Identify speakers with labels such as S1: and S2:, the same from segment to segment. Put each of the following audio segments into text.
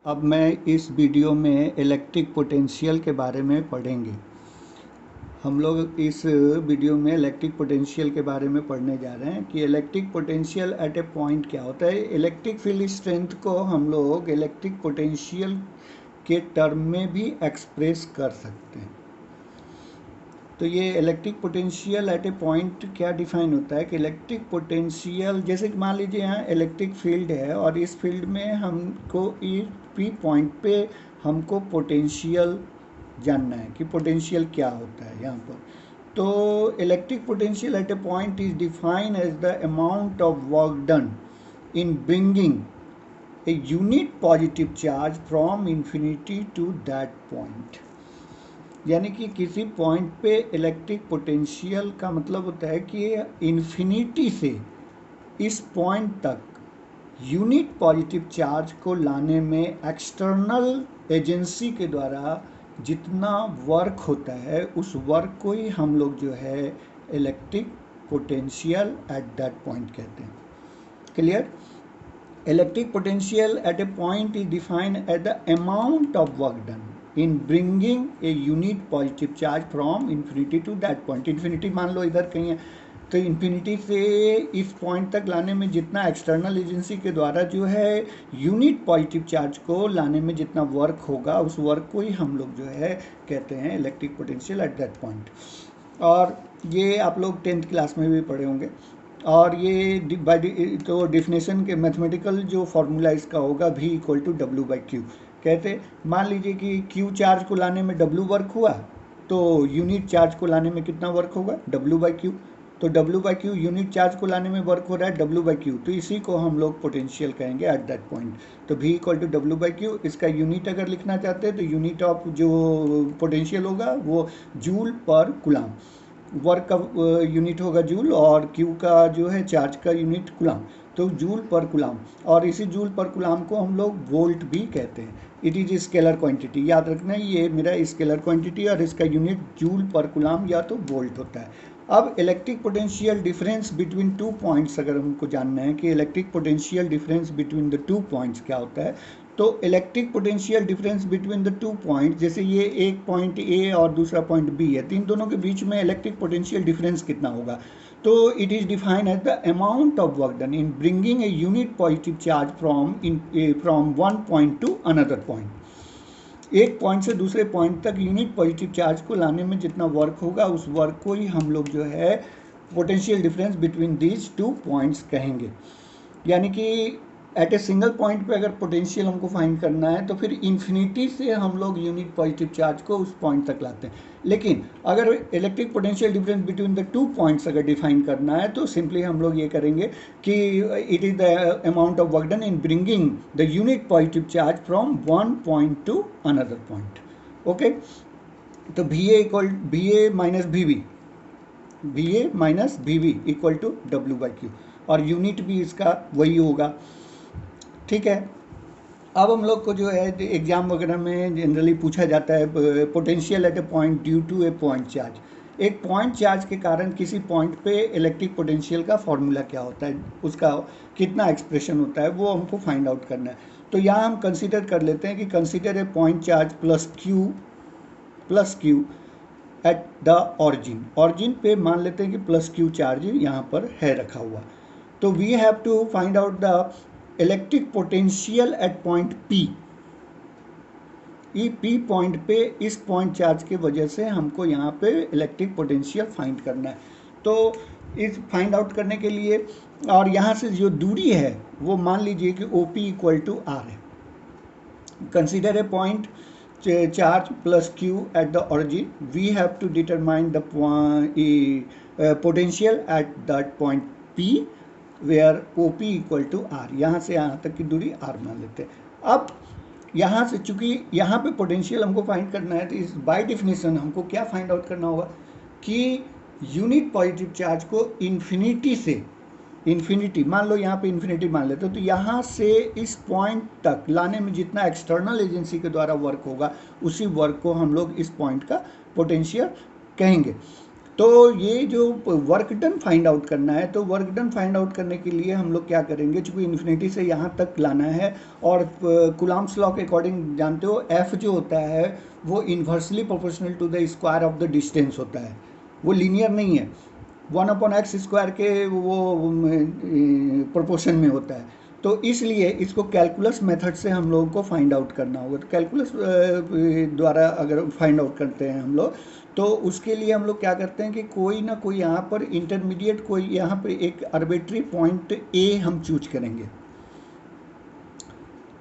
S1: अब मैं इस वीडियो में इलेक्ट्रिक पोटेंशियल के बारे में पढ़ेंगे। हम लोग इस वीडियो में इलेक्ट्रिक पोटेंशियल के बारे में पढ़ने जा रहे हैं कि electric potential at a point क्या होता है। इलेक्ट्रिक फील्ड स्ट्रेंथ को हम लोग इलेक्ट्रिक पोटेंशियल के टर्म में भी एक्सप्रेस कर सकते हैं। तो ये electric potential at a point क्या डिफाइन होता है कि इलेक्ट्रिक पोटेंशियल, जैसे कि मान लीजिए यहाँ इलेक्ट्रिक फील्ड है और इस फील्ड में हमको पी पॉइंट पे हमको पोटेंशियल जानना है कि पोटेंशियल क्या होता है यहाँ पर। तो electric potential at a point is defined as the amount of work done in bringing a unit positive charge from infinity to that point. यानी कि किसी पॉइंट पे इलेक्ट्रिक पोटेंशियल का मतलब होता है कि इन्फिनिटी से इस पॉइंट तक यूनिट पॉजिटिव चार्ज को लाने में एक्सटर्नल एजेंसी के द्वारा जितना वर्क होता है उस वर्क को ही हम लोग जो है electric potential at that point कहते हैं। Clear? Electric potential at a point is defined at the amount of work done in bringing a unit positive charge from infinity to that point. Infinity मान लो इधर कहीं है, तो infinity से इस पॉइंट तक लाने में जितना एक्सटर्नल एजेंसी के द्वारा जो है यूनिट पॉजिटिव चार्ज को लाने में जितना वर्क होगा उस वर्क को ही हम लोग जो है कहते हैं electric potential at that point. और ये आप लोग 10th क्लास में भी पढ़े होंगे। और ये तो डिफिनेशन के मैथमेटिकल जो फॉर्मूला इसका होगा V equal to W by Q. कहते मान लीजिए कि Q चार्ज को लाने में W वर्क हुआ तो यूनिट चार्ज को लाने में कितना वर्क होगा W बाई क्यू। तो W by Q unit charge को लाने में वर्क हो रहा है W बाई क्यू, तो इसी को हम लोग पोटेंशियल कहेंगे एट दैट पॉइंट। तो V equal to W by Q, इसका यूनिट अगर लिखना चाहते हैं तो यूनिट ऑफ जो पोटेंशियल होगा वो जूल पर कुलाम, वर्क का यूनिट होगा जूल और क्यू का जो है चार्ज का यूनिट कुलाम, तो जूल पर कुलाम। और इसी जूल पर कुलाम को हम लोग वोल्ट भी कहते हैं। इट इज स्केलर क्वांटिटी, याद रखना ये मेरा स्केलर क्वांटिटी और इसका यूनिट जूल पर कुलाम या तो वोल्ट होता है। अब electric potential difference between two points अगर हमको जानना है कि electric potential difference between the two points क्या होता है, तो electric potential difference between the two point, जैसे ये एक पॉइंट ए और दूसरा पॉइंट बी है, तो इन दोनों के बीच में इलेक्ट्रिक पोटेंशियल डिफरेंस कितना होगा। तो it is defined as the amount of work done in bringing a unit positive charge from one point to another point. एक पॉइंट से दूसरे पॉइंट तक यूनिट पॉजिटिव चार्ज को लाने में जितना वर्क होगा उस वर्क को ही हम लोग जो है potential difference between these two points कहेंगे। यानी कि एट ए सिंगल पॉइंट पे अगर पोटेंशियल हमको फाइंड करना है तो फिर इन्फिनिटी से हम लोग यूनिट पॉजिटिव चार्ज को उस पॉइंट तक लाते हैं। लेकिन अगर electric potential difference between the two points अगर डिफाइन करना है तो सिंपली हम लोग ये करेंगे कि it is the amount of work done in bringing the unit positive charge from one point to another point. Okay, तो V A minus V B equal to W by Q, और unit भी इसका वही होगा। ठीक है, अब हम लोग को जो है एग्जाम वगैरह में जनरली पूछा जाता है potential at a point due to a point charge. एक पॉइंट चार्ज के कारण किसी पॉइंट पे इलेक्ट्रिक पोटेंशियल का फॉर्मूला क्या होता है, उसका कितना एक्सप्रेशन होता है, वो हमको फाइंड आउट करना है। तो यहाँ हम कंसीडर कर लेते हैं कि consider a point charge plus Q at the origin पे मान लेते हैं कि प्लस क्यू चार्ज यहाँ पर है रखा हुआ। तो we have to find out the electric potential at point P point पे इस पॉइंट चार्ज के वजह से हमको यहाँ पे इलेक्ट्रिक पोटेंशियल फाइंड करना है। तो इस फाइंड आउट करने के लिए और यहाँ से जो दूरी है वो मान लीजिए कि O P equal to R है। Consider a point charge plus Q at the origin, we have to determine the potential at that point P where O P equal to R. यहाँ से यहाँ तक की दूरी आर मान लेते हैं। अब यहाँ से चूंकि यहाँ पे पोटेंशियल हमको फाइंड करना है, तो इस बाय डेफिनेशन हमको क्या फाइंड आउट करना होगा कि यूनिट पॉजिटिव चार्ज को इन्फिनिटी मान लो, यहाँ पे इन्फिनिटी मान लेते हो, तो यहाँ से इस पॉइंट तक लाने में जितना एक्सटर्नल एजेंसी के द्वारा वर्क होगा उसी वर्क को हम लोग इस पॉइंट का पोटेंशियल कहेंगे। तो ये जो वर्क डन फाइंड आउट करना है, तो वर्क डन फाइंड आउट करने के लिए हम लोग क्या करेंगे, चूँकि इन्फिनिटी से यहाँ तक लाना है, और कूलम्ब्स लॉ के अकॉर्डिंग जानते हो एफ जो होता है वो inversely proportional to the square of the distance होता है, वो लीनियर नहीं है, 1/x² के वो प्रोपोर्शन में होता है। तो इसलिए इसको कैलकुलस मेथड से हम लोगों को फाइंड आउट करना होगा। तो कैलकुलस द्वारा अगर फाइंड आउट करते हैं हम लोग, तो उसके लिए हम लोग क्या करते हैं कि कोई ना कोई यहाँ पर इंटरमीडिएट, कोई यहाँ पर एक आर्बिट्री पॉइंट ए हम चूज करेंगे,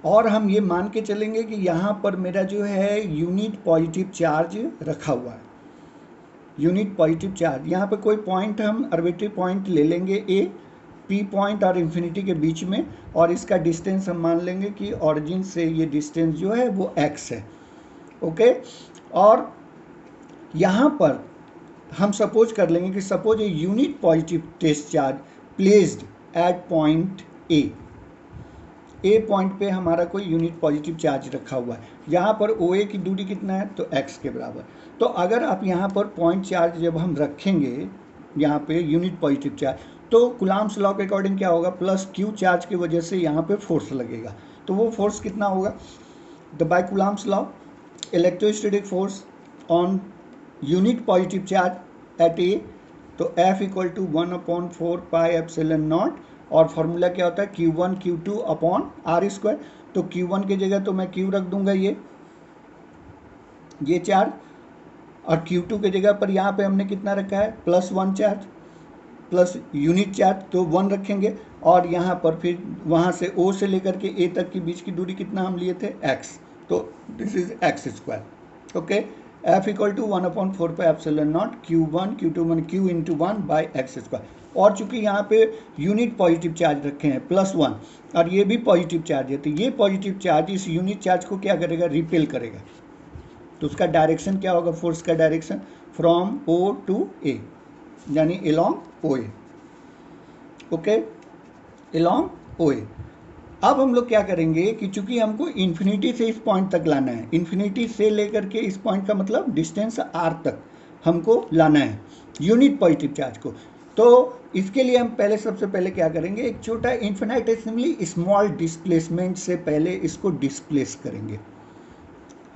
S1: और हम ये मान के चलेंगे कि यहाँ पर मेरा जो है यूनिट पॉजिटिव चार्ज रखा हुआ है, यूनिट पॉजिटिव चार्ज। यहाँ पर कोई पॉइंट हम आर्बिट्री पॉइंट ले लेंगे ए, पी पॉइंट और इन्फिनिटी के बीच में, और इसका डिस्टेंस हम मान लेंगे कि ऑरिजिन से ये डिस्टेंस जो है वो x है। ओके, और यहाँ पर हम सपोज कर लेंगे कि suppose a unit positive test charge placed at point A point पे हमारा कोई यूनिट पॉजिटिव चार्ज रखा हुआ है। यहाँ पर OA की दूरी कितना है, तो x के बराबर। तो अगर आप यहाँ पर पॉइंट चार्ज जब हम रखेंगे यहाँ पे यूनिट पॉजिटिव चार्ज, तो कूलम्ब्स लॉ के अकॉर्डिंग क्या होगा, प्लस Q चार्ज की वजह से यहाँ पे फोर्स लगेगा। तो वो फोर्स कितना होगा, the by Coulomb's law electrostatic force on unit positive charge at A, तो F इक्वल टू 1/4πε0, और फार्मूला क्या होता है Q1 Q2 अपॉन R²। तो Q1 की जगह तो मैं Q रख दूंगा ये चार्ज, और Q2 की जगह पर यहाँ पे हमने कितना रखा है, +1 चार्ज प्लस यूनिट चार्ज, तो 1 रखेंगे। और यहाँ पर फिर वहाँ से O से लेकर के A तक की बीच की दूरी कितना हम लिए थे, x, तो this is x²। Okay, F equal to 1/4πε0 Q1 Q2 Q into 1/x²। और चूंकि यहाँ पे यूनिट पॉजिटिव चार्ज रखे हैं +1, और ये भी पॉजिटिव चार्ज है, तो ये पॉजिटिव चार्ज इस यूनिट चार्ज को क्या करेगा, रिपेल करेगा। तो उसका डायरेक्शन क्या होगा, फोर्स का direction from O to A, यानी along OA। Okay, along OA। अब हम लोग क्या करेंगे कि चूंकि हमको इन्फिनिटी से इस पॉइंट तक लाना है, इन्फिनिटी से लेकर के इस पॉइंट का मतलब डिस्टेंस R तक हमको लाना है यूनिट पॉजिटिव चार्ज को। तो इसके लिए हम पहले सबसे पहले क्या करेंगे, एक छोटा इन्फिनिटेसिमली स्मॉल डिस्प्लेसमेंट से पहले इसको डिस्प्लेस करेंगे,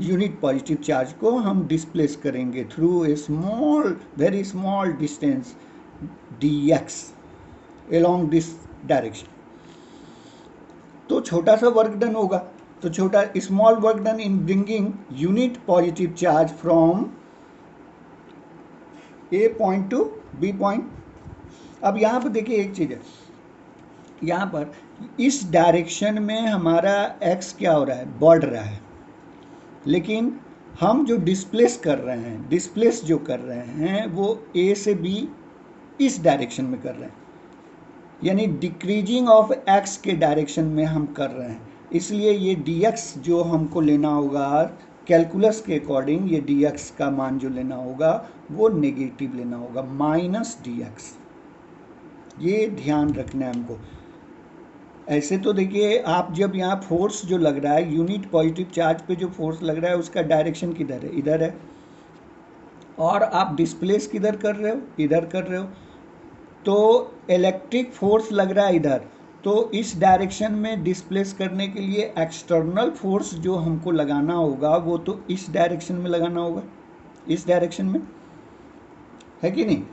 S1: यूनिट पॉजिटिव चार्ज को हम डिस्प्लेस करेंगे through a small, very small distance dx along this direction. तो छोटा सा वर्क डन होगा, तो छोटा small work done in bringing unit positive charge from A point to B point. अब यहाँ पर देखिए एक चीज़ है, यहाँ पर इस डायरेक्शन में हमारा x क्या हो रहा है, बढ़ रहा है, लेकिन हम जो डिस्प्लेस कर रहे हैं, डिस्प्लेस जो कर रहे हैं वो A से B इस डायरेक्शन में कर रहे हैं, यानी डिक्रीजिंग ऑफ x के डायरेक्शन में हम कर रहे हैं। इसलिए ये dx जो हमको लेना होगा कैलकुलस के अकॉर्डिंग, ये dx का मान जो लेना होगा वो नेगेटिव लेना होगा, -dx। ये ध्यान रखना है हमको। ऐसे तो देखिए आप जब यहाँ फोर्स जो लग रहा है, यूनिट पॉजिटिव चार्ज पे जो फोर्स लग रहा है उसका डायरेक्शन किधर है, इधर है, और आप डिस्प्लेस किधर कर रहे हो, इधर कर रहे हो। तो इलेक्ट्रिक फोर्स लग रहा है इधर, तो इस डायरेक्शन में डिस्प्लेस करने के लिए एक्सटर्नल फोर्स जो हमको लगाना होगा वो तो इस डायरेक्शन में लगाना होगा, इस डायरेक्शन में, है कि नहीं।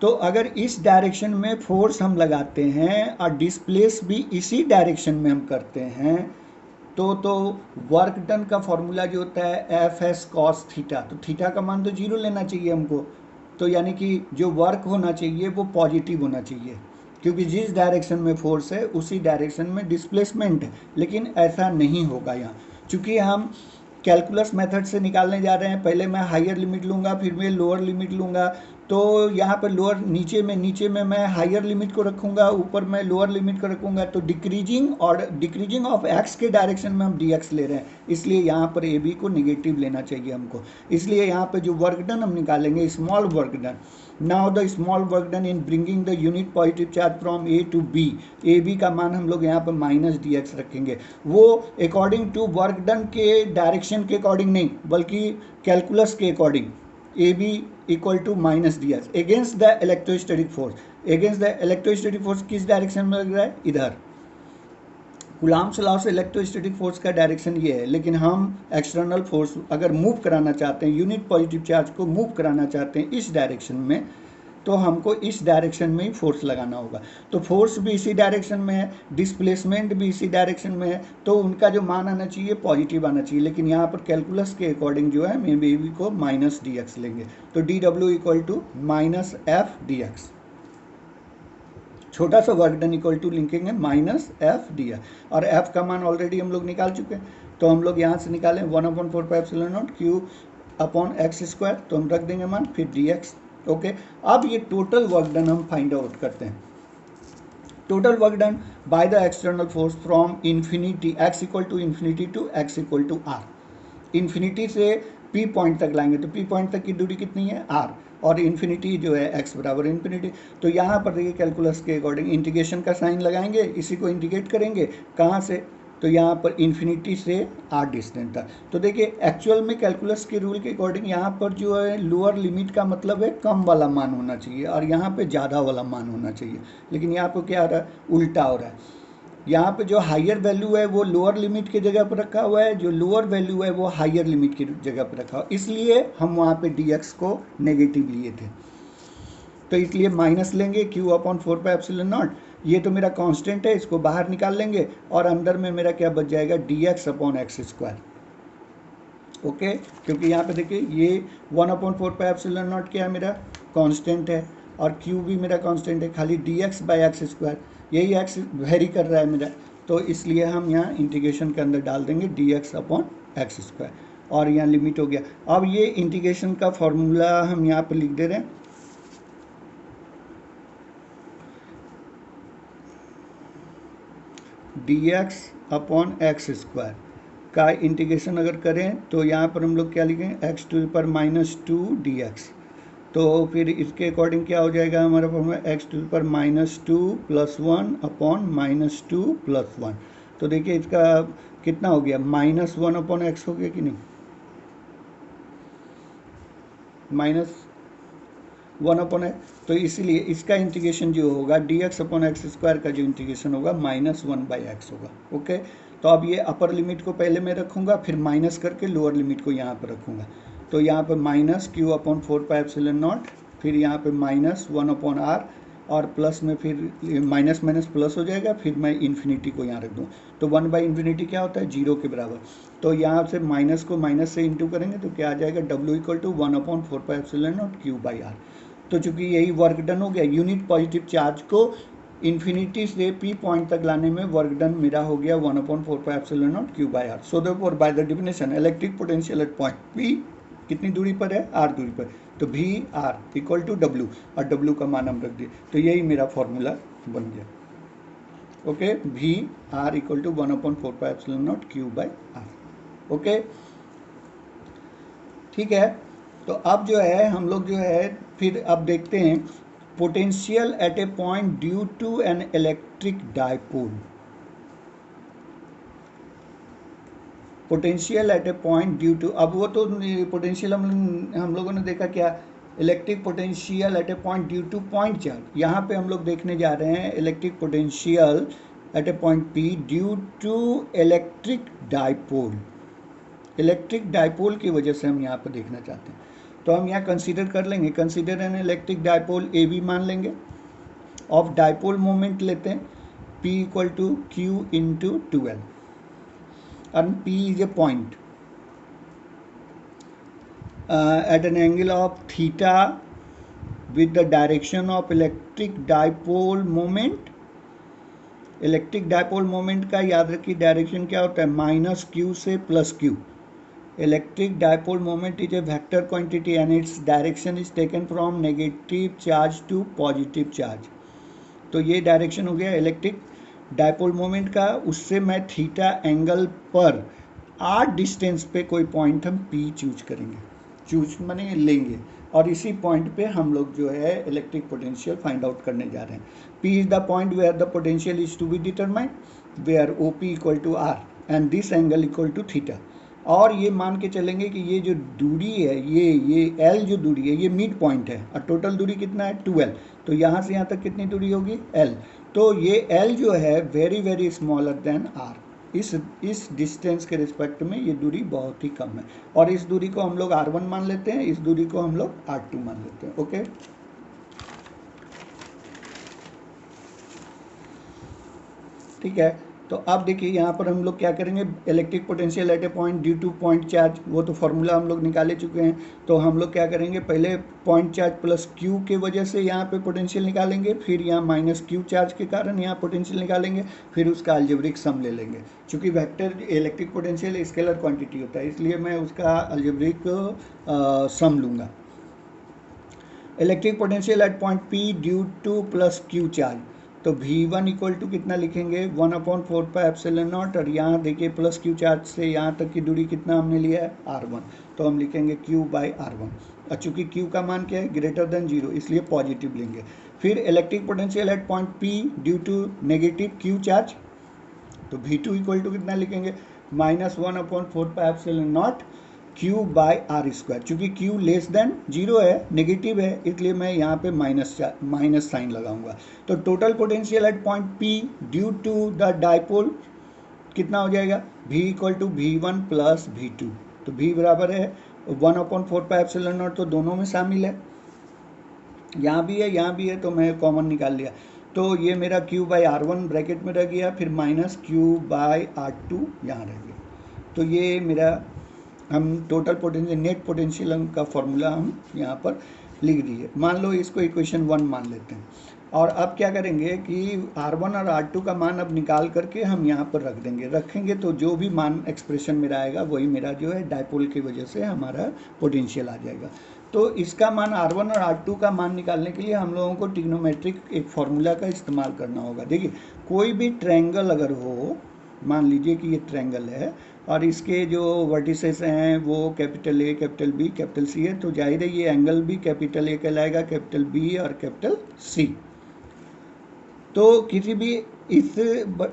S1: तो अगर इस डायरेक्शन में फोर्स हम लगाते हैं और डिस्प्लेस भी इसी डायरेक्शन में हम करते हैं, तो वर्क डन का फॉर्मूला जो होता है Fs cos थीटा, तो थीटा का मान तो 0 लेना चाहिए हमको। तो यानी कि जो वर्क होना चाहिए वो पॉजिटिव होना चाहिए, क्योंकि जिस डायरेक्शन में फोर्स है उसी डायरेक्शन में डिस्प्लेसमेंट है। लेकिन ऐसा नहीं होगा यहाँ, चूँकि हम कैलकुलस मेथड से निकालने जा रहे हैं। पहले मैं हायर लिमिट लूँगा, फिर मैं लोअर लिमिट लूँगा, तो यहाँ पर लोअर नीचे में मैं हायर लिमिट को रखूँगा, ऊपर मैं लोअर लिमिट को रखूँगा। तो डिक्रीजिंग ऑफ x के डायरेक्शन में हम dx ले रहे हैं, इसलिए यहाँ पर ए बी को निगेटिव लेना चाहिए हमको। इसलिए यहाँ पर जो वर्क डन हम निकालेंगे, small work done, now the small work done in bringing the unit positive charge from A to B, A B का मान हम लोग यहाँ पर -dx रखेंगे। वो अकॉर्डिंग टू वर्क डन के डायरेक्शन के अकॉर्डिंग नहीं, बल्कि कैलकुलस के according, A B equal to minus D X against the electrostatic force. Against the electrostatic force किस डायरेक्शन में लग रहा है? इधर। कूलॉम्स लॉ से इलेक्ट्रोस्टैटिक फोर्स का डायरेक्शन ये है, लेकिन हम एक्सटर्नल फोर्स अगर मूव कराना चाहते हैं, यूनिट पॉजिटिव चार्ज को मूव कराना चाहते हैं इस डायरेक्शन में, तो हमको इस डायरेक्शन में ही फोर्स लगाना होगा। तो फोर्स भी इसी डायरेक्शन में है, डिस्प्लेसमेंट भी इसी डायरेक्शन में है, तो उनका जो मान आना चाहिए पॉजिटिव आना चाहिए। लेकिन यहाँ पर कैलकुलस के अकॉर्डिंग जो है हम ए बी को माइनस डी एक्स लेंगे, तो D W equal to minus F D X. छोटा सा वर्क डन इक्वल टू लिखेंगे माइनस एफ डी एक्स, और एफ का मान ऑलरेडी हम लोग निकाल चुके हैं, तो हम लोग यहाँ से निकालें 1/4πε0 क्यू अपॉन एक्स स्क्वायर, तो हम रख देंगे मान, फिर डी एक्स। ओके, अब ये टोटल वर्क डन हम फाइंड आउट करते हैं। Total work done by the external force from infinity X equal to infinity to X equal to R. Infinity से पी पॉइंट तक लाएंगे, तो पी पॉइंट तक की दूरी कितनी है? आर, और इन्फिनिटी जो है एक्स बराबर इन्फिनिटी। तो यहाँ पर देखिए कैलकुलस के अकॉर्डिंग इंटीग्रेशन का साइन लगाएंगे, इसी को इंटीग्रेट करेंगे कहाँ से? तो यहाँ पर इन्फिनिटी से आर डिस्टेंस था। तो देखिए एक्चुअल में कैलकुलस के रूल के अकॉर्डिंग यहाँ पर जो है लोअर लिमिट का मतलब है कम वाला मान होना चाहिए, और यहाँ पे ज़्यादा वाला मान होना चाहिए, लेकिन यहाँ पर क्या हो रहा है? उल्टा हो रहा है। यहाँ पे जो हायर वैल्यू है वो लोअर लिमिट की जगह पर रखा हुआ है, जो लोअर वैल्यू है वो हायर लिमिट की जगह पर रखा हुआ है, इसलिए हम वहाँ पे डी एक्स को नेगेटिव लिए थे। तो इसलिए माइनस लेंगे क्यू अपॉन 4πε0, ये तो मेरा कांस्टेंट है, इसको बाहर निकाल लेंगे, और अंदर में मेरा क्या बच जाएगा? D X upon X square. Okay, क्योंकि यहाँ पे देखिए ये 1/4πε0 क्या है? मेरा कांस्टेंट है, और क्यू भी मेरा कांस्टेंट है, खाली D x by x square, यही एक्स वेरी कर रहा है मेरा, तो इसलिए हम यहाँ इंटीग्रेशन के अंदर डाल देंगे D X upon X square, और यहाँ लिमिट हो गया। अब ये इंटीग्रेशन का फॉर्मूला हम यहाँ पर लिख दे रहे हैं, D X upon X square का इंटीग्रेशन अगर करें तो यहाँ पर हम लोग क्या लिखें? X to the power -2 D X. तो फिर इसके अकॉर्डिंग क्या हो जाएगा हमारा formula? X to the power -2 + 1 upon -2 + 1। तो देखिए इसका कितना हो गया? -1 अपॉन एक्स हो गया कि नहीं? -1 अपॉन एक्स, तो इसीलिए इसका इंटीग्रेशन जो होगा D X upon X square का जो इंटीग्रेशन होगा -1/x होगा। ओके, तो अब ये अपर लिमिट को पहले मैं रखूँगा, फिर माइनस करके लोअर लिमिट को यहाँ पर रखूँगा। तो यहाँ पर माइनस क्यू अपॉन 4πε0, फिर यहाँ पे -1 अपॉन आर, और प्लस में फिर माइनस माइनस प्लस हो जाएगा, फिर मैं इन्फिनिटी को यहाँ रख दूँ। तो 1/∞ क्या होता है? 0 के बराबर। तो यहाँ से माइनस को माइनस से इंटू करेंगे तो क्या आ जाएगा? W equal to 1/4πε0 Q/R। तो चूंकि यही वर्क डन हो गया, यूनिट पॉजिटिव चार्ज को इन्फिनिटी से पी पॉइंट तक लाने में वर्क डन मेरा हो गया 1/4πε0 Q/R। So therefore by the definition electric potential at point P कितनी दूरी पर है? R दूरी पर, तो VR इक्वल टू W, और W का मान हम रख दिए, तो यही मेरा फॉर्मूला बन गया। Okay, VR equal to 1/4πε0 Q/R। Okay, ठीक है। तो अब जो है हम लोग जो है फिर अब देखते हैं potential at a point due to an electric dipole. Potential at a point due to, अब वो तो पोटेंशियल हम लोगों ने देखा क्या? Electric potential at a point due to point charge. यहाँ पे हम लोग देखने जा रहे हैं electric potential at a point P due to electric dipole. Electric dipole की वजह से हम यहाँ पर देखना चाहते हैं, तो हम यहाँ कंसीडर कर लेंगे, consider an electric dipole A B मान लेंगे, ऑफ डायपोल मोमेंट लेते हैं P equal to Q into 2L, and P is a point at an angle of theta with the direction of electric dipole moment। Electric dipole moment का याद रखिए direction क्या होता है? -q से +q। Electric dipole moment is a vector quantity and its direction is taken from negative charge to positive charge. तो ये direction हो गया इलेक्ट्रिक डायपोल मोमेंट का, उससे मैं थीटा एंगल पर r डिस्टेंस पे कोई पॉइंट हम P चूज करेंगे, चूज माने लेंगे, और इसी पॉइंट पे हम लोग जो है इलेक्ट्रिक पोटेंशियल फाइंड आउट करने जा रहे हैं। P is the point where the potential is to be determined, where OP equal to R and this angle equal to theta. और ये मान के चलेंगे कि ये जो दूरी है, ये L जो दूरी है, ये मिड पॉइंट है और टोटल दूरी कितना है 2L। तो यहाँ से यहाँ तक कितनी दूरी होगी L। तो ये L जो है very very smaller than R। इस डिस्टेंस के रिस्पेक्ट में ये दूरी बहुत ही कम है और इस दूरी को हम लोग R1 मान लेते हैं, इस दूरी को हम लोग R2 मान लेते हैं। ओके, ठीक है। तो अब देखिए यहाँ पर हम लोग क्या करेंगे, electric potential at a point due to point charge, वो तो फॉर्मूला हम लोग निकाले चुके हैं। तो हम लोग क्या करेंगे, पहले पॉइंट चार्ज प्लस क्यू के वजह से यहाँ पे पोटेंशियल निकालेंगे, फिर यहाँ माइनस क्यू चार्ज के कारण यहाँ पोटेंशियल निकालेंगे, फिर उसका अलजेब्रिक सम ले लेंगे। चूँकि vector electric potential scalar quantity होता है, इसलिए मैं उसका अलजेब्रिक सम लूँगा। Electric potential at point P due two plus Q charge, तो V1 इक्वल टू कितना लिखेंगे 1/4πε0, और यहाँ देखिए प्लस क्यू चार्ज से यहाँ तक की दूरी कितना हमने लिया है R1, तो हम लिखेंगे Q/R1। और चूँकि Q का मान क्या है ग्रेटर देन 0, इसलिए पॉजिटिव लेंगे। फिर electric potential at point P due to negative Q charge, तो V2 इक्वल टू कितना लिखेंगे -1/4πε0 Q/R²। चूँकि Q लेस देन 0 है, नेगेटिव है, इसलिए मैं यहाँ पे माइनस साइन लगाऊंगा। तो total potential at point P due to the dipole कितना हो जाएगा, V equal to V1 plus V2। तो V बराबर है 1/4πε0, तो दोनों में शामिल है, यहाँ भी है यहाँ भी है, तो मैं कॉमन निकाल लिया। तो ये मेरा Q/R1 ब्रैकेट में रह गया, फिर माइनस Q/R2 यहाँ रह गया। तो ये मेरा हम टोटल पोटेंशियल नेट पोटेंशियल का फॉर्मूला हम यहाँ पर लिख दिए। मान लो इसको इक्वेशन 1 मान लेते हैं, और अब क्या करेंगे कि R1 और R2 का मान अब निकाल करके हम यहाँ पर रखेंगे तो जो भी मान एक्सप्रेशन मेरा आएगा वही मेरा जो है डाइपोल की वजह से हमारा पोटेंशियल आ जाएगा। तो इसका मान R1 और R2 का मान निकालने के लिए हम लोगों को ट्रिग्नोमेट्रिक एक फॉर्मूला का इस्तेमाल करना होगा। देखिए कोई भी ट्रायंगल अगर हो, मान लीजिए कि ये ट्रायंगल है और इसके जो वर्टिसेस हैं वो capital A, capital B, capital C है, तो जाहिर है ये एंगल भी कैपिटल A कहलाएगा, कैपिटल B और कैपिटल C। तो किसी भी इस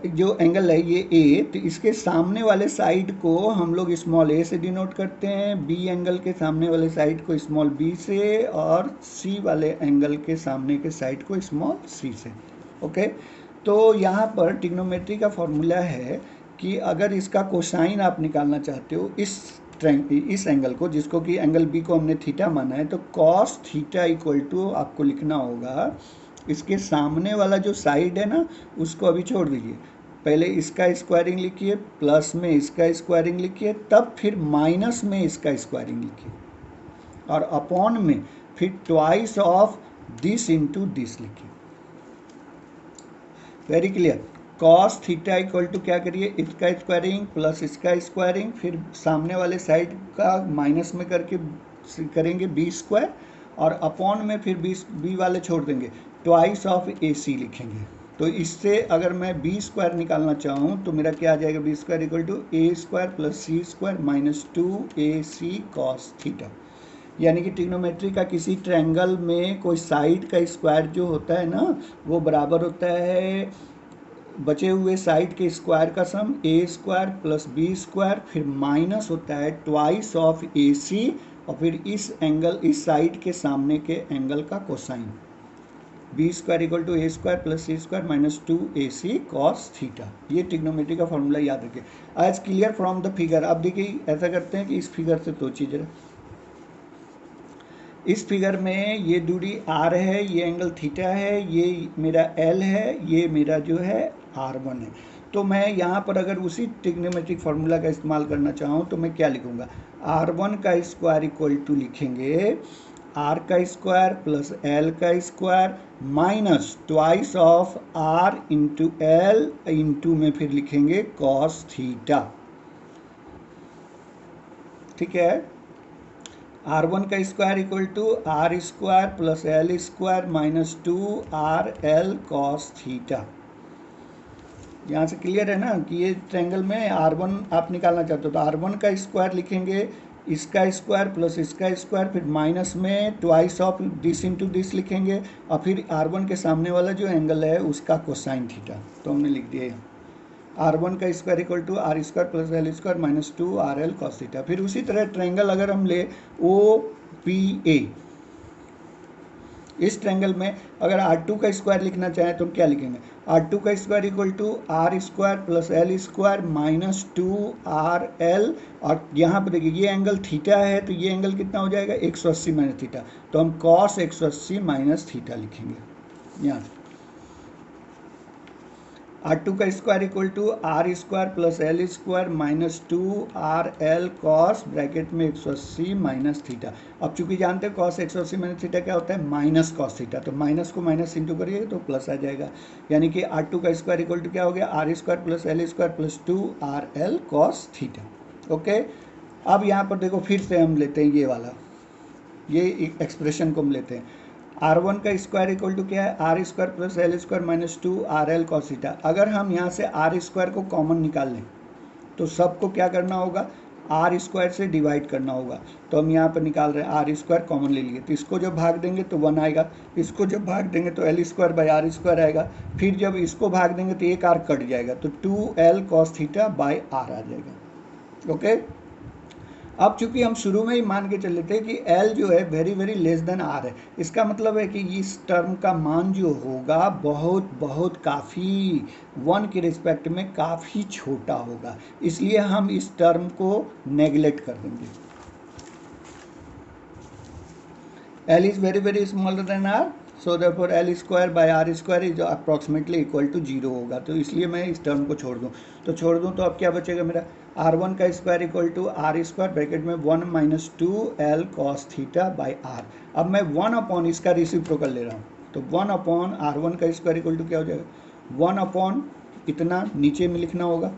S1: जो एंगल है ये A, तो इसके सामने वाले साइड को हम लोग स्मॉल a से डिनोट करते हैं, B एंगल के सामने वाले साइड को स्मॉल b से, और C वाले एंगल के सामने के साइड को स्मॉल c से। ओके, तो यहाँ पर ट्रिग्नोमेट्री का फॉर्मूला है कि अगर इसका कोसाइन आप निकालना चाहते हो इस एंगल को, जिसको कि एंगल बी को हमने थीटा माना है, तो कॉस थीटा इक्वल टू आपको लिखना होगा इसके सामने वाला जो साइड है ना उसको अभी छोड़ दीजिए, पहले इसका स्क्वायरिंग लिखिए, प्लस में इसका स्क्वायरिंग लिखिए, तब फिर माइनस में इसका स्क्वायरिंग लिखिए, और अपॉन में फिर twice of this into this लिखिए। Very clear. Cos theta equal to क्या करिए, इसका स्क्वायरिंग प्लस इसका स्क्वायरिंग, फिर सामने वाले साइड का माइनस में करके करेंगे b², और अपॉन में फिर b वाले छोड़ देंगे, ट्वाइस ऑफ AC लिखेंगे। तो इससे अगर मैं b² निकालना चाहूँ तो मेरा क्या आ जाएगा, b² equal to a² plus c² minus 2ac cos theta. यानी कि ट्रिग्नोमेट्री का किसी ट्रायंगल में कोई साइड का स्क्वायर जो होता है ना वो बराबर होता है बचे हुए साइड के स्क्वायर का सम a² प्लस b², फिर माइनस होता है ट्वाइस ऑफ AC, और फिर इस साइड के सामने के एंगल का cosine, b² equal to a² plus c² minus 2ac cos theta. ये ट्रिग्नोमेट्री का फॉर्मूला याद रखिए। As clear from the figure. अब देखिए ऐसा करते हैं कि इस फिगर से सोचिए जरा, इस फिगर में ये दूरी R है, ये एंगल थीटा है, ये मेरा L है, ये मेरा जो है R1 है। तो मैं यहाँ पर अगर उसी ट्रिग्नोमेट्रिक फार्मूला का इस्तेमाल करना चाहूँ तो मैं क्या लिखूँगा, R1 का स्क्वायर इक्वल टू लिखेंगे R का स्क्वायर प्लस L का square minus twice of R into L into में फिर लिखेंगे कॉस थीटा। ठीक है, R1 का square equal to R² plus L² minus 2RL cos theta. यहाँ से क्लियर है ना कि ये ट्रायंगल में R1 आप निकालना चाहते हो तो R1 का स्क्वायर लिखेंगे, इसका स्क्वायर प्लस इसका स्क्वायर, फिर माइनस में twice of this into this लिखेंगे, और फिर R1 के सामने वाला जो एंगल है उसका कोसाइन थीटा। तो हमने लिख दिया R1 का square equal to R square plus L square minus 2 RL cos theta. फिर उसी तरह ट्रायंगल अगर हम ले OPA, इस ट्रायंगल में अगर R2 का स्क्वायर लिखना चाहें तो हम क्या लिखेंगे, R2 का square equal to R square plus L square minus 2RL, और यहाँ पर देखिए ये एंगल थीटा है तो ये एंगल कितना हो जाएगा 180 माइनस थीटा, तो हम कॉस 180 माइनस थीटा लिखेंगे यहाँ। R2 का square equal to R square plus L square minus 2RL cos bracket में 180 माइनस थीटा। अब चूंकि जानते हैं कॉस 180 माइनस थीटा क्या होता है, माइनस कॉस थीटा, तो माइनस को माइनस इंटू करिए तो प्लस आ जाएगा, यानी कि R2 का स्क्वायर इक्वल टू क्या हो गया, R square plus L square plus 2RL cos theta. Okay, अब यहाँ पर देखो फिर से हम लेते हैं ये वाला, ये एक्सप्रेशन को हम लेते हैं। R1 का स्क्वायर इक्वल टू क्या है, R square plus L square minus 2RL cos theta. अगर हम यहाँ से आर स्क्वायर को कॉमन निकाल लें तो सबको क्या करना होगा, आर स्क्वायर से डिवाइड करना होगा। तो हम यहाँ पर निकाल रहे हैं आर स्क्वायर कॉमन ले लिए, तो इसको जब भाग देंगे तो 1 आएगा, इसको जब भाग देंगे तो L square by R square आएगा, फिर जब इसको भाग देंगे तो एक आर कट जाएगा तो 2L cos theta by R आ जाएगा। ओके, अब चूंकि हम शुरू में ही मान के चले थे कि L जो है very very less then R है, इसका मतलब है कि इस टर्म का मान जो होगा बहुत बहुत काफ़ी 1 के रिस्पेक्ट में काफ़ी छोटा होगा, इसलिए हम इस टर्म को नेगलेक्ट कर देंगे। L is very very smaller than R, so therefore L square by R square is approximately equal to 0 होगा, तो इसलिए मैं इस टर्म को छोड़ दूँ। तो छोड़ दूँ तो अब क्या बचेगा मेरा, R1 का square equal to R square bracket में 1 minus 2L cos theta by R. अब मैं 1 अपॉन इसका रेसिप्रोकल ले रहा हूँ, तो 1 अपॉन R1 का स्क्वायर इक्वल टू क्या हो जाएगा, 1 अपॉन इतना नीचे में लिखना होगा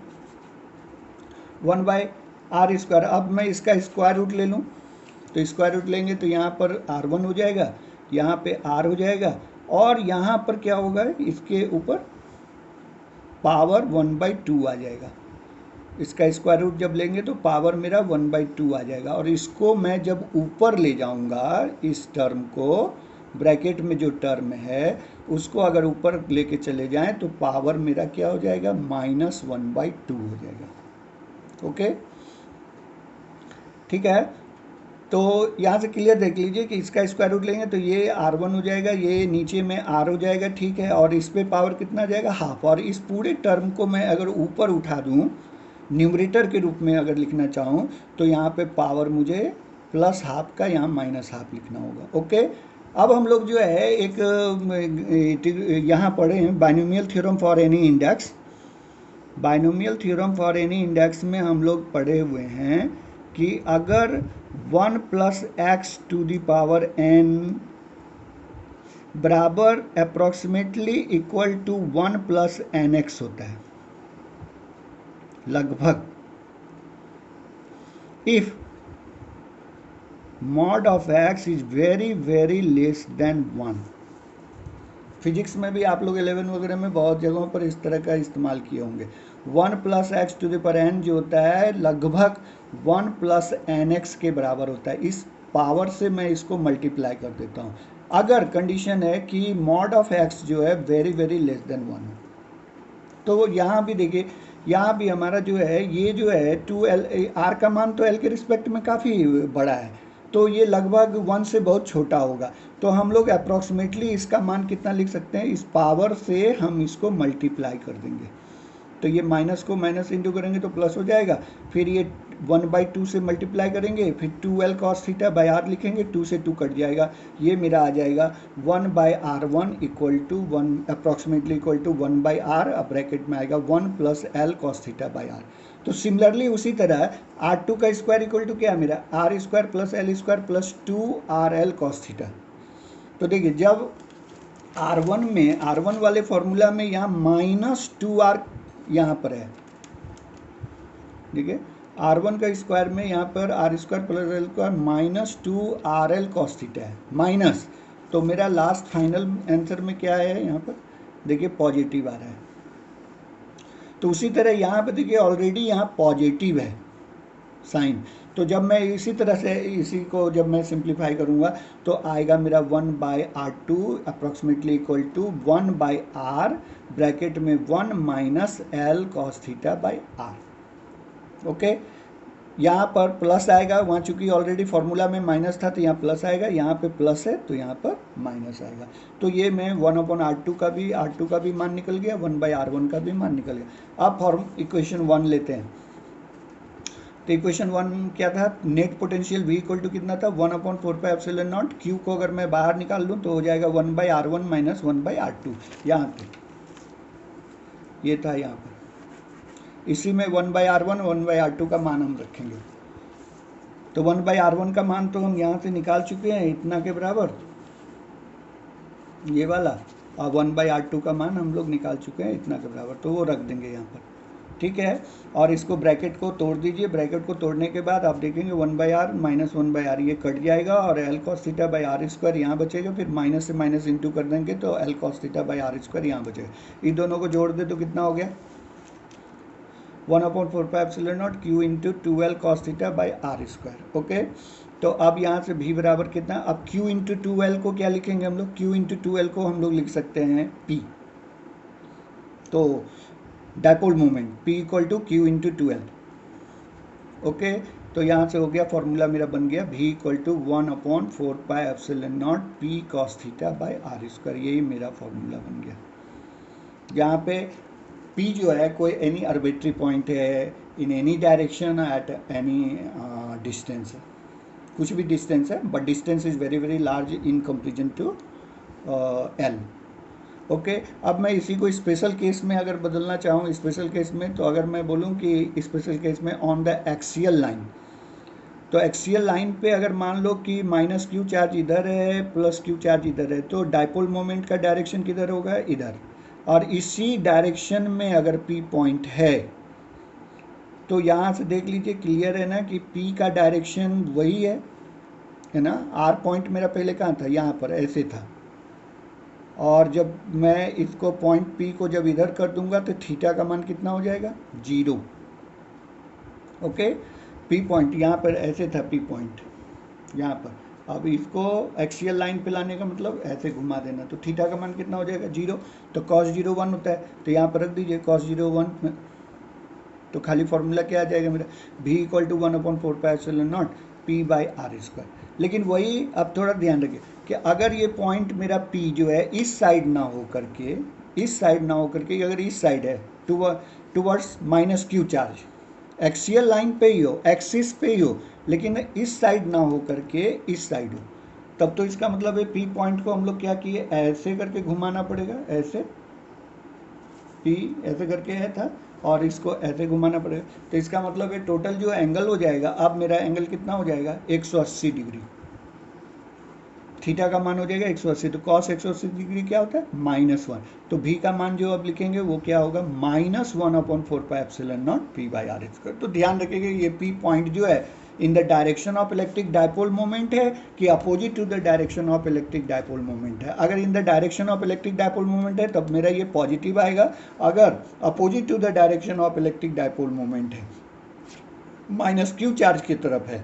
S1: 1 बाई आर स्क्वायर। अब मैं इसका स्क्वायर रूट ले लूँ, तो स्क्वायर रूट लेंगे तो यहाँ पर R1 हो जाएगा, यहाँ पे R हो जाएगा, और यहाँ पर क्या होगा, इसके ऊपर पावर 1/2 आ जाएगा। इसका स्क्वायर रूट जब लेंगे तो पावर मेरा 1/2 आ जाएगा, और इसको मैं जब ऊपर ले जाऊंगा, इस टर्म को ब्रैकेट में जो टर्म है उसको अगर ऊपर लेके चले जाएं तो पावर मेरा क्या हो जाएगा, -1/2 हो जाएगा। ओके, ठीक है, तो यहाँ से क्लियर देख लीजिए कि इसका स्क्वायर रूट लेंगे तो ये R1 हो जाएगा, ये नीचे में R हो जाएगा, ठीक है, और इस पे पावर कितना जाएगा, हाफ, और इस पूरे टर्म को मैं अगर ऊपर उठा दूँ न्यूमरेटर के रूप में अगर लिखना चाहूँ तो यहाँ पे पावर मुझे प्लस हाफ का यहाँ माइनस हाफ लिखना होगा। ओके, अब हम लोग जो है एक यहाँ पढ़े हैं binomial theorem for any index. Binomial theorem for any index में हम लोग पढ़े हुए हैं कि अगर 1 plus X to the power n बराबर approximately equal to 1 plus nx होता है लगभग, if mod of x is very very less than 1। Physics में भी आप लोग 11 वगैरह में बहुत जगहों पर इस तरह का इस्तेमाल किए होंगे। 1 plus X to the power n जो होता है लगभग 1 प्लस nx के बराबर होता है। इस पावर से मैं इसको मल्टीप्लाई कर देता हूँ अगर कंडीशन है कि मॉड ऑफ x जो है वेरी वेरी लेस देन 1 है। तो यहाँ भी देखिए, यहाँ भी हमारा जो है ये जो है 2L, R का मान तो L के रिस्पेक्ट में काफ़ी बड़ा है, तो ये लगभग 1 से बहुत छोटा होगा, तो हम लोग अप्रॉक्सीमेटली इसका मान कितना लिख सकते हैं, इस पावर से हम इसको मल्टीप्लाई कर देंगे, तो ये माइनस को माइनस इंटू करेंगे तो प्लस हो जाएगा, फिर ये 1/2 से मल्टीप्लाई करेंगे, फिर 2L cos theta by are लिखेंगे, 2 से 2 कट जाएगा, ये मेरा आ जाएगा 1/R1 equal to 1 approximately equal to 1/R, अब ब्रैकेट में आएगा 1 plus L cos theta by R. तो सिमिलरली उसी तरह R2 का स्क्वायर इक्वल टू क्या है मेरा, R square plus L square plus 2RL cos theta. तो देखिए जब R1 में, R1 वाले फॉर्मूला में यहाँ -2R यहाँ पर है, ठीक है, R1 का स्क्वायर में यहाँ पर R square plus L square -2RL cos theta है, माइनस, तो मेरा लास्ट फाइनल आंसर में क्या है, यहाँ पर देखिए पॉजिटिव आ रहा है। तो उसी तरह यहाँ पर देखिए ऑलरेडी यहाँ पॉजिटिव है, साइन। तो जब मैं इसी तरह से इसी को जब मैं सिंप्लीफाई करूँगा तो आएगा मेरा 1/r2 approximately equal to 1/r bracket में 1 minus L cos theta by R. Okay, यहाँ पर प्लस आएगा, वहाँ चूंकि ऑलरेडी फॉर्मूला में माइनस था तो यहाँ प्लस आएगा, यहाँ पे प्लस है तो यहाँ पर माइनस आएगा। तो ये मैं 1/r2 का भी मान निकल गया, 1/r1 का भी मान निकल गया। अब फॉर्म इक्वेशन 1 लेते हैं। तो इक्वेशन 1 क्या था, net potential V equal to कितना था 1/4πε0। Q को अगर मैं बाहर निकाल लूँ तो हो जाएगा 1/r1 माइनस 1/r2। यहाँ पे ये था, यहाँ पर इसी में 1/r1 1/r2 का मान हम रखेंगे। तो 1/r1 का मान तो हम यहाँ से निकाल चुके हैं इतना के बराबर, ये वाला, और 1/r2 का मान हम लोग निकाल चुके हैं इतना के बराबर, तो वो रख देंगे यहाँ पर। ठीक है, और इसको ब्रैकेट को तोड़ दीजिए। ब्रैकेट को तोड़ने के बाद आप देखेंगे 1/r माइनस 1/r ये कट जाएगा और L cos theta by R square यहाँ बचेगा। फिर माइनस से माइनस इंटू कर देंगे तो L cos theta by R square यहाँ बचेगा। इन दोनों को जोड़ दे तो कितना हो गया 1/4πε0 Q into 2L cos theta by R square. Okay, तो अब यहाँ से V बराबर कितना, अब Q इंटू 2L को क्या लिखेंगे हम लोग, Q इंटू 2L को हम लोग लिख सकते हैं P। तो dipole moment P equal to Q into 2L। Okay, तो यहाँ से हो गया फॉर्मूला मेरा बन गया V equal to 1/4πε0 P cos theta by R square. यही मेरा फॉर्मूला बन गया। यहाँ पे P जो है कोई एनी आर्बिट्री पॉइंट है in any direction at any distance है, कुछ भी डिस्टेंस है, but distance is very very large in comparison to L। Okay, अब मैं इसी को स्पेशल केस में अगर बदलना चाहूँ, स्पेशल केस में, तो अगर मैं बोलूँ कि स्पेशल केस में ऑन द एक्सियल लाइन, तो एक्सियल लाइन पे अगर मान लो कि माइनस क्यू चार्ज इधर है प्लस क्यू चार्ज इधर है, तो डायपोल मोमेंट का डायरेक्शन किधर होगा, इधर। और इसी डायरेक्शन में अगर P पॉइंट है तो यहाँ से देख लीजिए, क्लियर है ना कि P का डायरेक्शन वही है ना। R पॉइंट मेरा पहले कहाँ था, यहाँ पर ऐसे था, और जब मैं इसको पॉइंट P को जब इधर कर दूंगा तो थीटा का मान कितना हो जाएगा, 0। ओके, P पॉइंट यहाँ पर ऐसे था, P पॉइंट यहाँ पर। अब इसको एक्सियल लाइन पे लाने का मतलब ऐसे घुमा देना, तो थीटा का मान कितना हो जाएगा, 0। तो cos 0 1 होता है, तो यहाँ पर रख दीजिए cos 0 1, तो खाली फॉर्मूला क्या आ जाएगा मेरा, V equal to 1/4πε0 P by R square. लेकिन वही अब थोड़ा ध्यान रखिए कि अगर ये पॉइंट मेरा P जो है इस साइड ना हो करके, इस साइड ना हो करके अगर इस साइड है towards minus Q charge, axial line पे ही हो, एक्सिस पे ही हो, लेकिन इस साइड ना हो करके इस साइड हो, तब तो इसका मतलब है P पॉइंट को हम लोग क्या किए, ऐसे करके घुमाना पड़ेगा, ऐसे P ऐसे करके है था और इसको ऐसे घुमाना पड़ेगा। तो इसका मतलब है टोटल जो एंगल हो जाएगा, अब मेरा एंगल कितना हो जाएगा, 180 डिग्री। थीटा का मान हो जाएगा 180, तो कॉस 180 डिग्री क्या होता है, -1। तो V का मान जो अब लिखेंगे वो क्या होगा, -1/4πε0 P बाई आर स्क्वायर। तो ध्यान रखिएगा ये P पॉइंट जो है in the direction of electric dipole moment है कि opposite to the direction of electric dipole moment है। अगर in the direction of electric dipole moment है तब मेरा ये पॉजिटिव आएगा, अगर opposite to the direction of electric dipole moment है, माइनस क्यू चार्ज की तरफ है,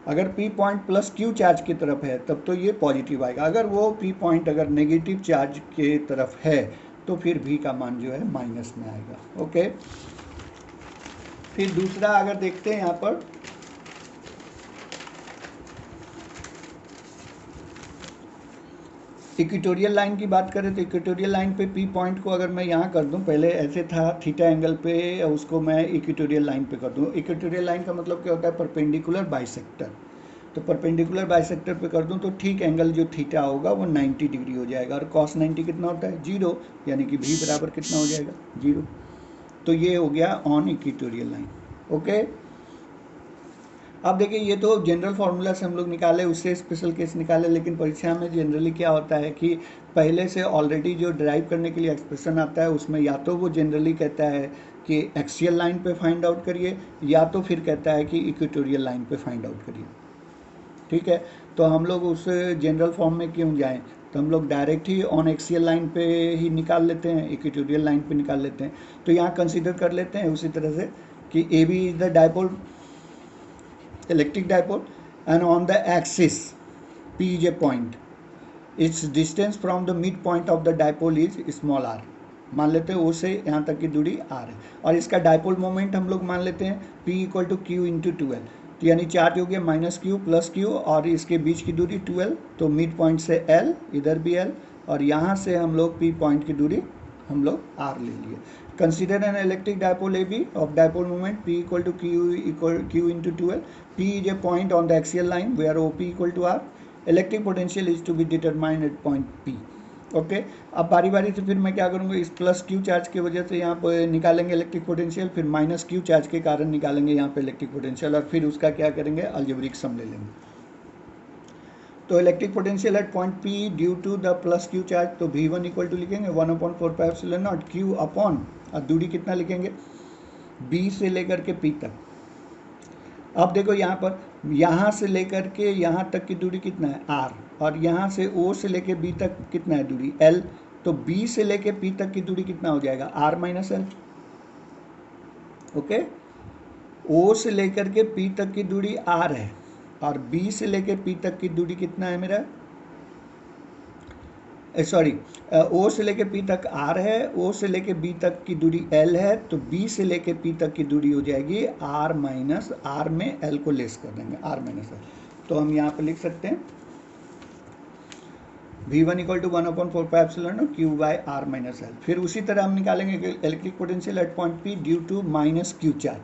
S1: अगर P point plus Q charge की तरफ है तब तो ये पॉजिटिव आएगा। अगर वो P पॉइंट अगर नेगेटिव चार्ज के तरफ है तो फिर V का मान जो है माइनस में आएगा। ओके, फिर दूसरा अगर देखते हैं यहाँ पर, इक्वेटोरियल लाइन की बात करें तो इक्वेटोरियल लाइन पे P पॉइंट को अगर मैं यहाँ कर दूँ, पहले ऐसे था थीटा एंगल पे, उसको मैं इक्वेटोरियल लाइन पे कर दूँ। इक्वेटोरियल लाइन का मतलब क्या होता है, परपेंडिकुलर बाइसेक्टर। तो परपेंडिकुलर बाइसेक्टर पे कर दूँ तो ठीक एंगल जो थीटा होगा वो 90 डिग्री हो जाएगा, और cos 90 कितना होता है, 0, यानी कि V बराबर कितना हो जाएगा, 0। तो ये हो गया ऑन इक्वेटोरियल लाइन। ओके, अब देखिए ये तो जनरल फार्मूला से हम लोग निकाले, उससे स्पेशल केस निकाले, लेकिन परीक्षा में जनरली क्या होता है कि पहले से ऑलरेडी जो ड्राइव करने के लिए एक्सप्रेशन आता है उसमें या तो वो जनरली कहता है कि एक्सियल लाइन पे फाइंड आउट करिए, या तो फिर कहता है कि इक्वेटोरियल लाइन पे फाइंड आउट करिए। ठीक है, तो हम लोग उस जनरल फॉर्म में क्यों जाएं, तो हम लोग direct he on axial line पे ही निकाल लेते हैं, इक्वेटोरियल लाइन पे निकाल लेते हैं। तो यहाँ कंसिडर कर लेते हैं उसी तरह से कि A B is the dipole electric dipole, and on the axis P is a point. Its distance from the midpoint of the dipole is small r. मान लेते हैं ओ से यहाँ तक की दूरी r है, और इसका डाइपोल मोमेंट हम लोग मान लेते हैं P equal to Q into 12, तो यानी चार्ज हो गया माइनस क्यू प्लस क्यू, और इसके बीच की दूरी 12, तो मिड पॉइंट से L, इधर भी L, और यहाँ से हम लोग P पॉइंट की दूरी हम लोग R ले लिए. Consider an electric dipole AB of dipole moment P equal to Q into 12. P is a point on the axial line where OP equal to R. Electric potential is to be determined at point P. Okay, अब बारी बारी से फिर मैं क्या करूँगा, इस plus Q charge की वजह से यहाँ पर निकालेंगे इलेक्ट्रिक पोटेंशियल, फिर माइनस क्यू चार्ज के कारण निकालेंगे यहाँ पे इलेक्ट्रिक पोटेंशियल, और फिर उसका क्या करेंगे, अलजेब्रिक सम ले लेंगे. तो electric potential at point P due to the plus Q charge, तो V1 इक्वल टू लिखेंगे 1/4πε0 Q अपॉन, और दूरी कितना लिखेंगे, B से लेकर के P तक. अब देखो यहाँ पर, यहाँ से लेकर के यहाँ तक की दूरी कितना है R, और यहाँ से O से लेके B तक कितना है दूरी L, तो B से लेके P तक की दूरी कितना हो जाएगा R minus L. Okay, O से लेकर के P तक की दूरी R है, और B से लेके P तक की दूरी कितना है मेरा, सॉरी, O से लेके P तक R है, O से लेके B तक की दूरी L है, तो B से लेके P तक की दूरी हो जाएगी R माइनस, R में L को लेस कर देंगे, R माइनस L. तो हम यहाँ पे लिख सकते हैं V1 equal to 1/4πε0 Q by R minus L. फिर उसी तरह हम निकालेंगे electric potential at point P due to minus Q charge.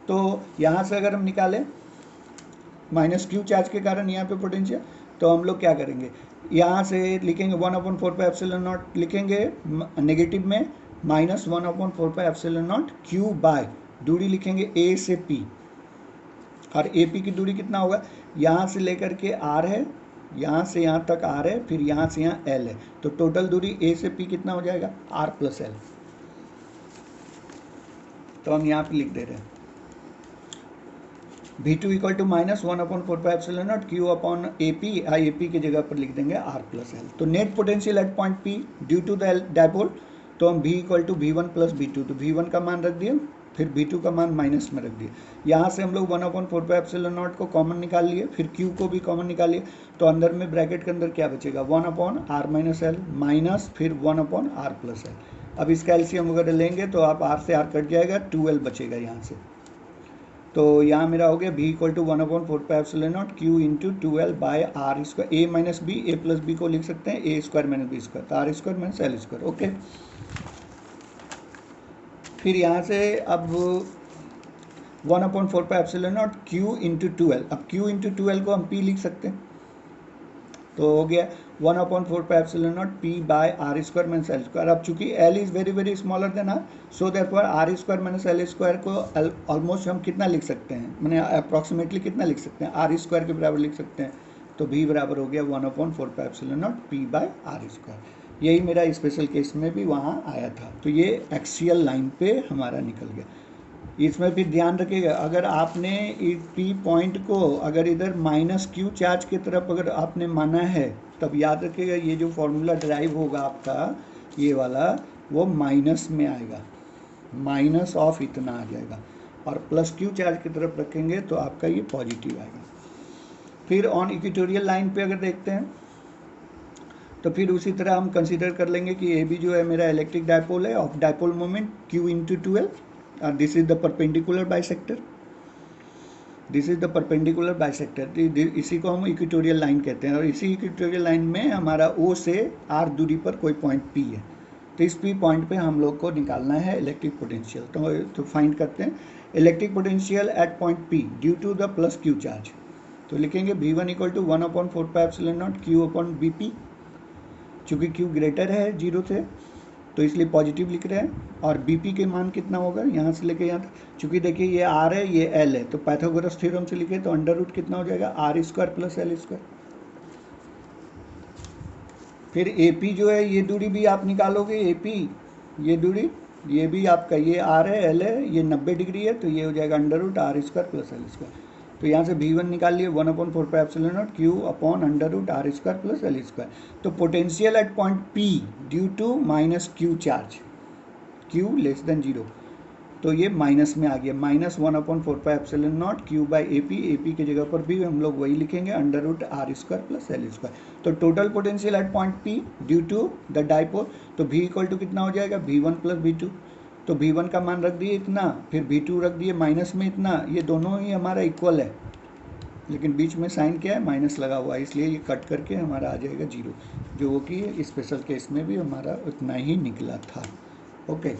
S1: तो यहाँ से अगर हम निकालें माइनस क्यू चार्ज के कारण यहाँ पे पोटेंशियल, तो हम लोग क्या करेंगे, यहाँ से लिखेंगे 1/4πε0 लिखेंगे नेगेटिव में, माइनस 1/4πε0 Q बाय, दूरी लिखेंगे A से P, और AP की दूरी कितना होगा, यहाँ से लेकर के R है, यहाँ से यहाँ तक R है, फिर यहाँ से यहाँ L है, तो टोटल दूरी A से P कितना हो जाएगा R प्लस L. तो हम यहाँ पे लिख दे रहे हैं V2 equal to minus 1/4πε0 Q upon AP, AP की जगह पर लिख देंगे R प्लस L. तो net potential at point P due to the dipole, तो हम V equal to V1 plus V2, तो V1 का मान रख दिए, फिर V2 का मान माइनस में रख दिए. यहाँ से हम लोग 1/4πε0 को कॉमन निकाल लिए, फिर Q को भी कॉमन निकाल लिए, तो अंदर में ब्रैकेट के अंदर क्या बचेगा 1/R माइनस L माइनस फिर 1/R प्लस L. अब इसका एलसीएम वगैरह लेंगे तो आप R से R कट जाएगा, 2L बचेगा यहाँ से. तो यहाँ मेरा हो गया V equal to 1/4πε0 Q into 2L by R square, A minus B, A plus B को लिख सकते हैं A square minus B square, तो R square minus L square. Okay, फिर यहाँ से अब 1/4πε0 Q इंटू 2L, अब Q इंटू 2L को हम P लिख सकते हैं, तो हो गया 1/4πε0 P by R square minus L square. अब चूंकि L is very very smaller than R, so therefore R square minus L square को ऑलमोस्ट हम कितना लिख सकते हैं, मैंने अप्रॉक्सीमेटली कितना लिख सकते हैं, R स्क्वायर के बराबर लिख सकते हैं. तो V बराबर हो गया 1/4πε0 P बाय R स्क्वायर. यही मेरा स्पेशल केस में भी वहाँ आया था. तो ये एक्सियल लाइन पे हमारा निकल गया. इसमें भी ध्यान रखिएगा, अगर आपने P पॉइंट को अगर इधर माइनस क्यू चार्ज की तरफ अगर आपने माना है, तब याद रखिएगा ये जो फॉर्मूला ड्राइव होगा आपका ये वाला, वो माइनस में आएगा, माइनस ऑफ इतना आ जाएगा, और प्लस क्यू चार्ज की तरफ रखेंगे तो आपका ये पॉजिटिव आएगा. फिर ऑन इक्वेटोरियल लाइन पे अगर देखते हैं तो फिर उसी तरह हम कंसीडर कर लेंगे कि ए बी जो है मेरा इलेक्ट्रिक डाइपोल है of dipole moment Q into 2L, और this is the perpendicular bisector, this is the perpendicular bisector. इसी को हम इक्वेटोरियल लाइन कहते हैं, और इसी इक्वेटोरियल लाइन में हमारा O से R दूरी पर कोई पॉइंट P है, तो इस P पॉइंट पे हम लोग को निकालना है इलेक्ट्रिक पोटेंशियल. तो फाइंड करते हैं electric potential at point P due to the plus Q charge. तो लिखेंगे V1 equal to 1/4πε0 Q upon BP, चूँकि Q ग्रेटर है 0 से तो इसलिए पॉजिटिव लिख रहे हैं, और BP के मान कितना होगा यहाँ से लेके यहाँ तक, चूँकि देखिए ये R है ये L है, तो पाइथागोरस थ्योरम से लिखे तो अंडर रूट कितना हो जाएगा R square plus L square. फिर AP जो है ये दूरी भी आप निकालोगे, AP ये दूरी ये भी आपका ये R है L है, ये 90 डिग्री है, तो ये हो जाएगा under root R square plus L square. तो यहाँ से V1 निकाल लिए 1/4πε0 Q अपॉन under root R square plus L square. तो potential at point P due to minus Q charge, Q less than 0, तो ये माइनस में आ गया, -1/4πε0 Q बाई ए पी की जगह पर भी हम लोग वही लिखेंगे, √r² + L²। तो total potential at point P due to the dipole, तो V इक्वल टू कितना हो जाएगा, V1 + V2। तो V1 का मान रख दिए इतना, फिर V2 रख दिए माइनस में इतना, ये दोनों ही हमारा इक्वल है, लेकिन बीच में साइन क्या है, माइनस लगा हुआ है, इसलिए ये कट करके हमारा आ जाएगा 0, जो कि स्पेशल केस में भी हमारा उतना ही निकला था। ओके।